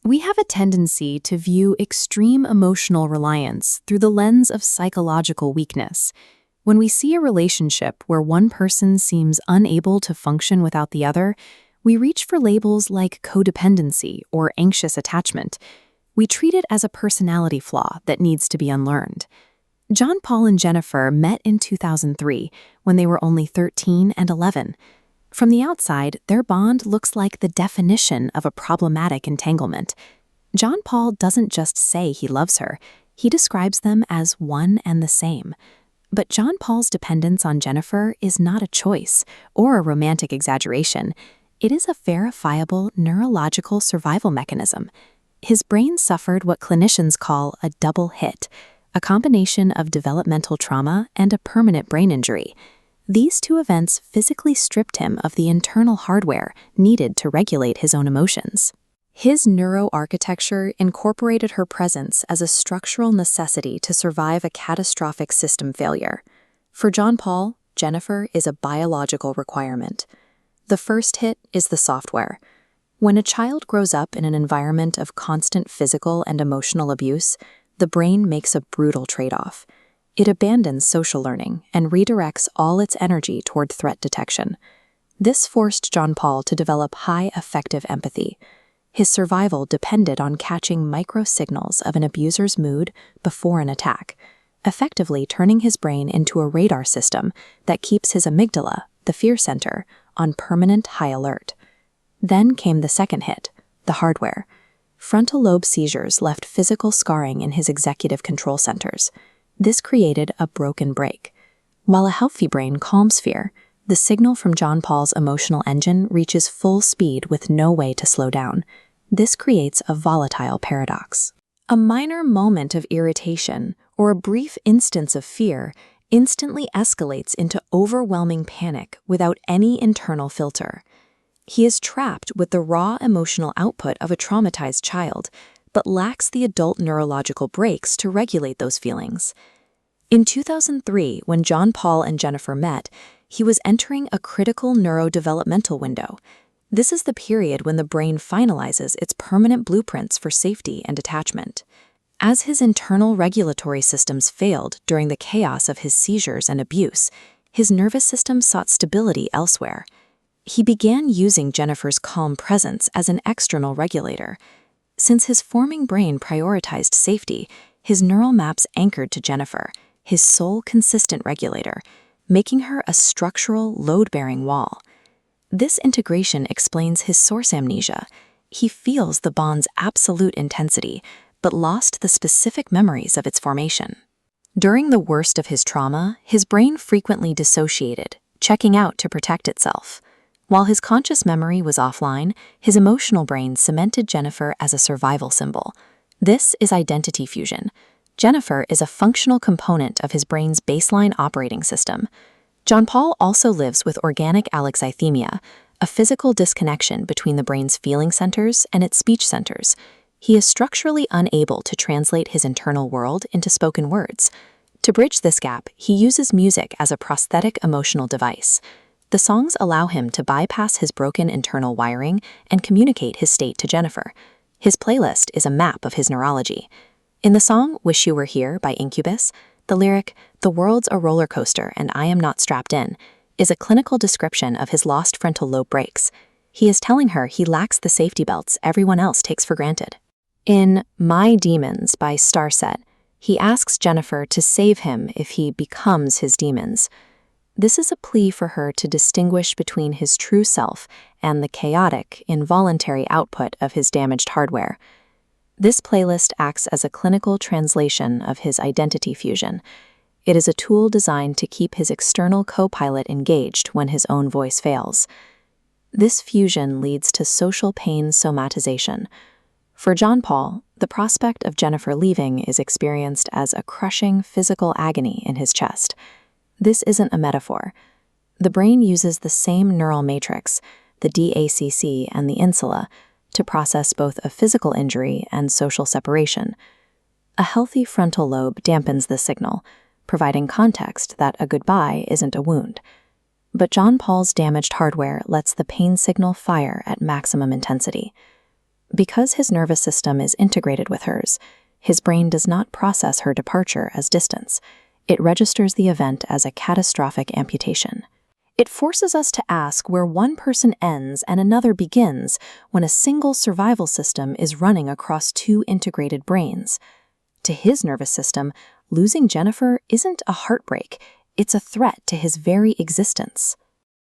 We have a tendency to view extreme emotional reliance through the lens of psychological weakness. When we see a relationship where one person seems unable to function without the other, we reach for labels like codependency or anxious attachment. We treat it as a personality flaw that needs to be unlearned. John Paul and Jennifer met in 2003 when they were only 13 and 11. From the outside, their bond looks like the definition of a problematic entanglement. John Paul doesn't just say he loves her, he describes them as one and the same. But John Paul's dependence on Jennifer is not a choice or a romantic exaggeration. It is a verifiable neurological survival mechanism. His brain suffered what clinicians call a double hit, a combination of developmental trauma and a permanent brain injury. These two events physically stripped him of the internal hardware needed to regulate his own emotions. His neuroarchitecture incorporated her presence as a structural necessity to survive a catastrophic system failure. For John Paul, Jennifer is a biological requirement. The first hit is the software. When a child grows up in an environment of constant physical and emotional abuse, the brain makes a brutal trade-off. It abandons social learning and redirects all its energy toward threat detection. This forced John Paul to develop high affective empathy. His survival depended on catching micro-signals of an abuser's mood before an attack, effectively turning his brain into a radar system that keeps his amygdala, the fear center, on permanent high alert. Then came the second hit, the hardware. Frontal lobe seizures left physical scarring in his executive control centers. This created a broken brake. While a healthy brain calms fear, the signal from John Paul's emotional engine reaches full speed with no way to slow down. This creates a volatile paradox. A minor moment of irritation or a brief instance of fear instantly escalates into overwhelming panic without any internal filter. He is trapped with the raw emotional output of a traumatized child, but lacks the adult neurological brakes to regulate those feelings. In 2003, when John Paul and Jennifer met, he was entering a critical neurodevelopmental window. This is the period when the brain finalizes its permanent blueprints for safety and attachment. As his internal regulatory systems failed during the chaos of his seizures and abuse, his nervous system sought stability elsewhere. He began using Jennifer's calm presence as an external regulator. Since his forming brain prioritized safety, his neural maps anchored to Jennifer, his sole consistent regulator, making her a structural, load-bearing wall. This integration explains his source amnesia. He feels the bond's absolute intensity, but lost the specific memories of its formation. During the worst of his trauma, his brain frequently dissociated, checking out to protect itself. While his conscious memory was offline, his emotional brain cemented Jennifer as a survival symbol. This is identity fusion. Jennifer is a functional component of his brain's baseline operating system. John Paul also lives with organic alexithymia, a physical disconnection between the brain's feeling centers and its speech centers. He is structurally unable to translate his internal world into spoken words. To bridge this gap, he uses music as a prosthetic emotional device. The songs allow him to bypass his broken internal wiring and communicate his state to Jennifer. His playlist is a map of his neurology. In the song Wish You Were Here by Incubus, the lyric, "The world's a roller coaster and I am not strapped in," is a clinical description of his lost frontal lobe brakes. He is telling her he lacks the safety belts everyone else takes for granted. In My Demons by Starset, he asks Jennifer to save him if he becomes his demons. This is a plea for her to distinguish between his true self and the chaotic, involuntary output of his damaged hardware. This playlist acts as a clinical translation of his identity fusion. It is a tool designed to keep his external co-pilot engaged when his own voice fails. This fusion leads to social pain somatization. For John Paul, the prospect of Jennifer leaving is experienced as a crushing physical agony in his chest. This isn't a metaphor. The brain uses the same neural matrix, the DACC and the insula, to process both a physical injury and social separation. A healthy frontal lobe dampens this signal, providing context that a goodbye isn't a wound. But John Paul's damaged hardware lets the pain signal fire at maximum intensity. Because his nervous system is integrated with hers, his brain does not process her departure as distance. It registers the event as a catastrophic amputation. It forces us to ask where one person ends and another begins when a single survival system is running across two integrated brains. To his nervous system, losing Jennifer isn't a heartbreak, it's a threat to his very existence.